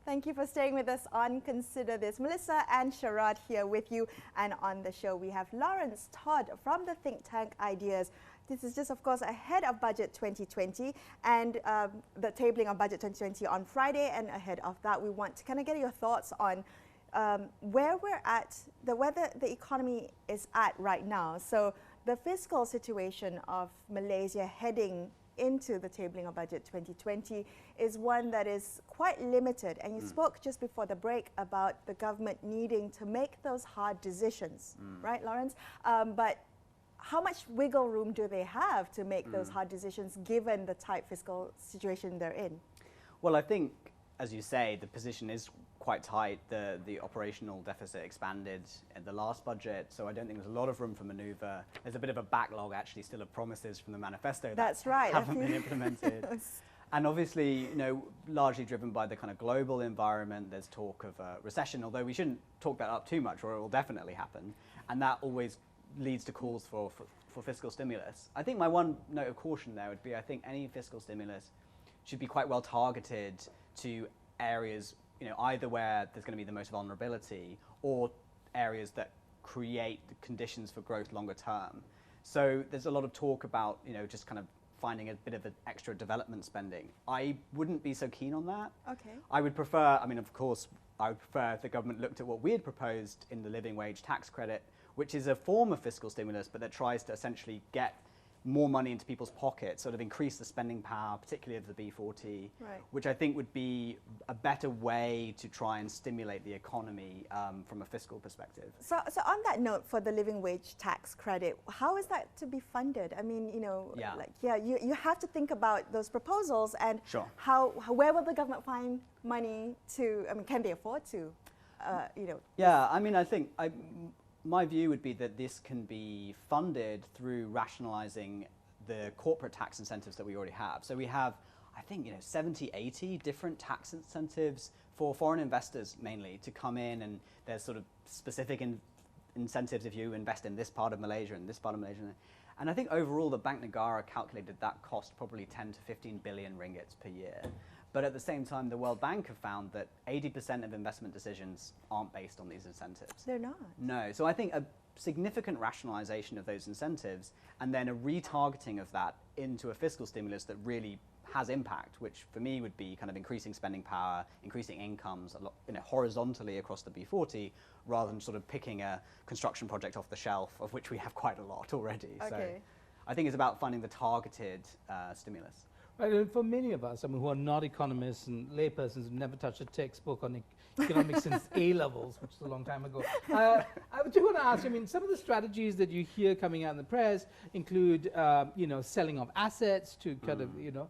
Thank you for staying with us on Consider This. Melisa and Sharaad here with you. And on the show, we have Laurence Todd from the think tank Ideas. This is just, of course, ahead of Budget 2020 and the tabling of Budget 2020 on Friday. And ahead of that, we want to kind of get your thoughts on where we're at, where the economy is at right now. So the fiscal situation of Malaysia heading into the tabling of Budget 2020 is one that is quite limited. And you spoke just before the break about the government needing to make those hard decisions, right, Laurence? But how much wiggle room do they have to make those hard decisions given the tight fiscal situation they're in? Well, I think, as you say, the position is quite tight. The operational deficit expanded in the last budget, so I don't think there's a lot of room for manoeuvre. There's a bit of a backlog, actually, still of promises from the manifesto that haven't been implemented. And obviously, you know, largely driven by the kind of global environment, there's talk of a recession, although we shouldn't talk that up too much or it will definitely happen. And that always leads to calls for fiscal stimulus. I think my one note of caution there would be, I think any fiscal stimulus should be quite well targeted to areas, you know, either where there's going to be the most vulnerability or areas that create the conditions for growth longer term. So there's a lot of talk about, you know, just kind of finding a bit of an extra development spending. I wouldn't be so keen on that. Okay. I would prefer, I mean, of course, I would prefer if the government looked at what we had proposed in the living wage tax credit, which is a form of fiscal stimulus, but that tries to essentially get more money into people's pockets, sort of increase the spending power, particularly of the B40, which I think would be a better way to try and stimulate the economy from a fiscal perspective. So on that note, for the living wage tax credit, how is that to be funded? I mean, you know, you have to think about those proposals and where will the government find money to, I mean, can they afford to, you know? Yeah, I mean, I think my view would be that this can be funded through rationalizing the corporate tax incentives that we already have. So we have, I think, you know, 70, 80 different tax incentives for foreign investors mainly to come in, and there's sort of specific incentives if you invest in this part of Malaysia and this part of Malaysia. And I think overall the Bank Negara calculated that cost probably 10 to 15 billion ringgits per year. But at the same time, the World Bank have found that 80% of investment decisions aren't based on these incentives. They're not? No. So I think a significant rationalization of those incentives and then a retargeting of that into a fiscal stimulus that really has impact, which for me would be kind of increasing spending power, increasing incomes a lot, you know, horizontally across the B40, rather than sort of picking a construction project off the shelf, of which we have quite a lot already. Okay. So I think it's about finding the targeted stimulus. Right, and for many of us, I mean, who are not economists and laypersons who've never touched a textbook on economics since A levels, which is a long time ago, I do want to ask you, I mean, some of the strategies that you hear coming out in the press include, you know, selling of assets to kind of, you know,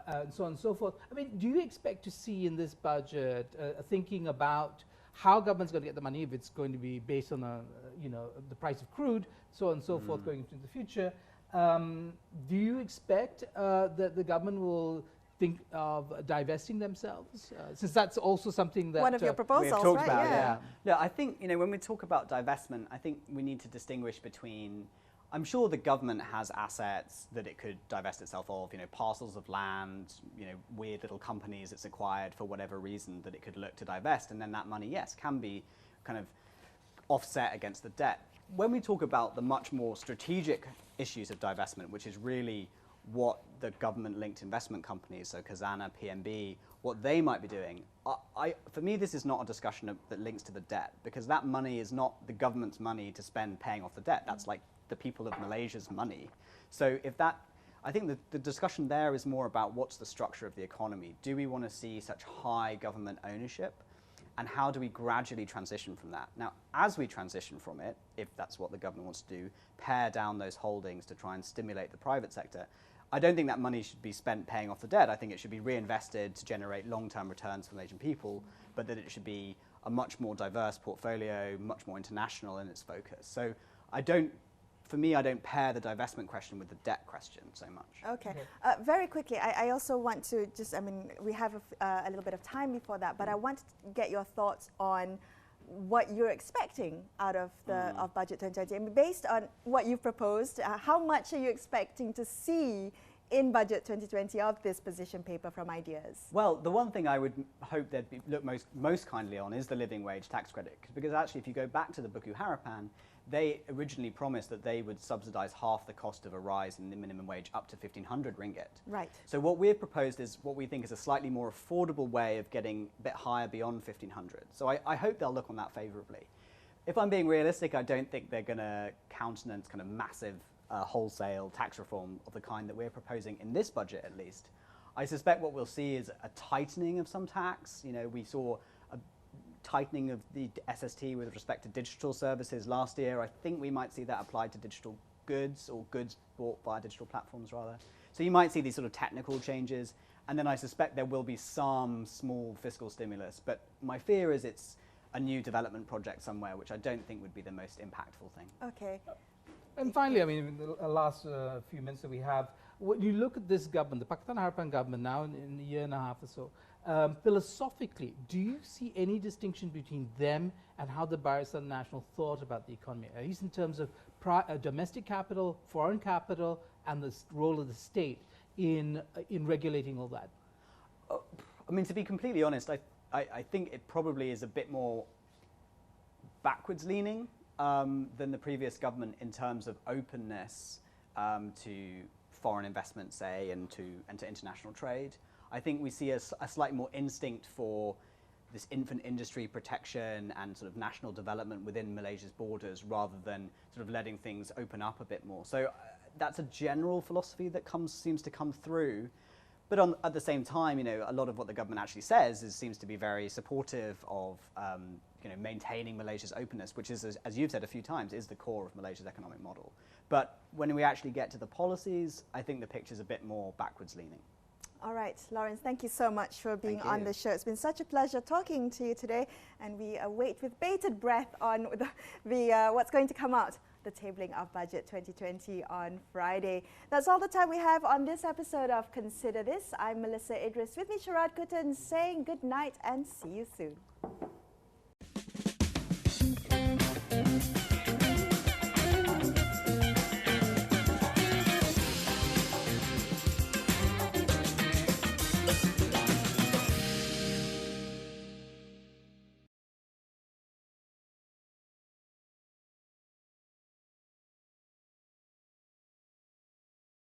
and so on and so forth. I mean, do you expect to see in this budget thinking about how government's going to get the money, if it's going to be based on, you know, the price of crude, so on and so forth going into the future? Do you expect that the government will think of divesting themselves? Since that's also something that one of your proposals, we've talked about. Yeah, I think, you know, when we talk about divestment, I think we need to distinguish between, I'm sure the government has assets that it could divest itself of, you know, parcels of land, you know, weird little companies it's acquired for whatever reason that it could look to divest, and then that money, yes, can be kind of offset against the debt. When we talk about the much more strategic issues of divestment, which is really what the government-linked investment companies, so Khazanah, PNB, what they might be doing, for me this is not a discussion that links to the debt, because that money is not the government's money to spend paying off the debt. That's like the people of Malaysia's money. So if that, I think the discussion there is more about what's the structure of the economy. Do we want to see such high government ownership? And how do we gradually transition from that? Now, as we transition from it, if that's what the government wants to do, pare down those holdings to try and stimulate the private sector, I don't think that money should be spent paying off the debt. I think it should be reinvested to generate long-term returns for Malaysian people, but that it should be a much more diverse portfolio, much more international in its focus. So for me, I don't pair the divestment question with the debt question so much. Okay. Very quickly, I also want to just, I mean, we have a little bit of time before that, but I want to get your thoughts on what you're expecting out of the Budget 2020. I mean, based on what you've proposed, how much are you expecting to see in Budget 2020 of this position paper from Ideas? Well, the one thing I would hope they'd look most kindly on is the living wage tax credit, because actually if you go back to the Buku Harapan, they originally promised that they would subsidise half the cost of a rise in the minimum wage up to 1,500 ringgit. Right. So what we've proposed is what we think is a slightly more affordable way of getting a bit higher beyond 1,500. So I hope they'll look on that favourably. If I'm being realistic, I don't think they're going to countenance kind of massive wholesale tax reform of the kind that we're proposing in this budget, at least. I suspect what we'll see is a tightening of some tax. You know, we saw a tightening of the SST with respect to digital services last year. I think we might see that applied to digital goods, or goods bought via digital platforms rather. So you might see these sort of technical changes, and then I suspect there will be some small fiscal stimulus. But my fear is it's a new development project somewhere, which I don't think would be the most impactful thing. Okay. And finally, I mean, the last few minutes that we have, when you look at this government, the Pakistan Harapan government now in a year and a half or so, philosophically, do you see any distinction between them and how the Barisan National thought about the economy, at least in terms of domestic capital, foreign capital, and the role of the state in regulating all that? I mean, to be completely honest, I think it probably is a bit more backwards leaning than the previous government in terms of openness to foreign investment, say, and to international trade. I think we see a slightly more instinct for this infant industry protection and sort of national development within Malaysia's borders, rather than sort of letting things open up a bit more. So that's a general philosophy that seems to come through. But at the same time, you know, a lot of what the government actually says seems to be very supportive of you know, maintaining Malaysia's openness, which is, as you've said a few times, is the core of Malaysia's economic model. But when we actually get to the policies, I think the picture's a bit more backwards leaning. All right, Laurence, thank you so much for being on the show. It's been such a pleasure talking to you today, and we await with bated breath on what's going to come out, the tabling of Budget 2020 on Friday. That's all the time we have on this episode of Consider This. I'm Melisa Idris, with me Sharaad Kuttan, saying good night and see you soon.